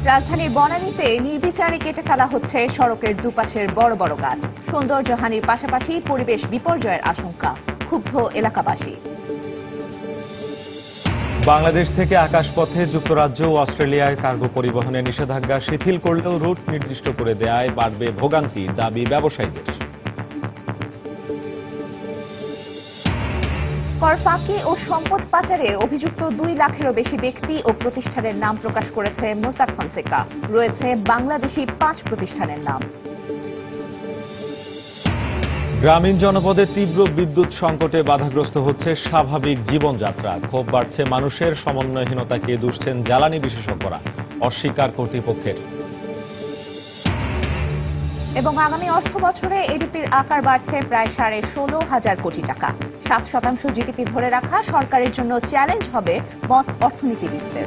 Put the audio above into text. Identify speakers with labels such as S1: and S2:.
S1: রাজধানীর বনানীতে নির্বিচারে কেটে ফেলা হচ্ছে সড়কের দুপাশের বড় বড় গাছ। সৌন্দর্যহানির পাশাপাশি পরিবেশ বিপর্যয়ের আশঙ্কা, ক্ষুব্ধ এলাকাবাসী।
S2: বাংলাদেশ থেকে আকাশপথে যুক্তরাজ্য ও অস্ট্রেলিয়ায় কার্গো পরিবহনে নিষেধাজ্ঞা শিথিল করলেও রুট নির্দিষ্ট করে দেয়ায় বাড়বে ভোগান্তি, দাবি ব্যবসায়ীদের।
S1: কর ফাঁকি ও সম্পদ পাচারে অভিযুক্ত 2 লাখেরও বেশি ব্যক্তি ও প্রতিষ্ঠানের নাম প্রকাশ করেছে মোসাক ফনসেকা। রয়েছে বাংলাদেশি 5 প্রতিষ্ঠানের নাম।
S2: গ্রামীণ জনপদে তীব্র বিদ্যুৎ সংকটে বাধাগ্রস্ত হচ্ছে স্বাভাবিক জীবনযাত্রা। ক্ষোভ বাড়ছে মানুষের, সমন্বয়হীনতাকে দুষছেন জ্বালানি বিশেষজ্ঞরা, অস্বীকার কর্তৃপক্ষের।
S1: এবং আগামী অর্থ বছরে এডিপির আকার বাড়ছে প্রায় 16,500 কোটি টাকা। 7% জিডিপি ধরে রাখা সরকারের জন্য চ্যালেঞ্জ হবে মত অর্থনীতিবিদদের।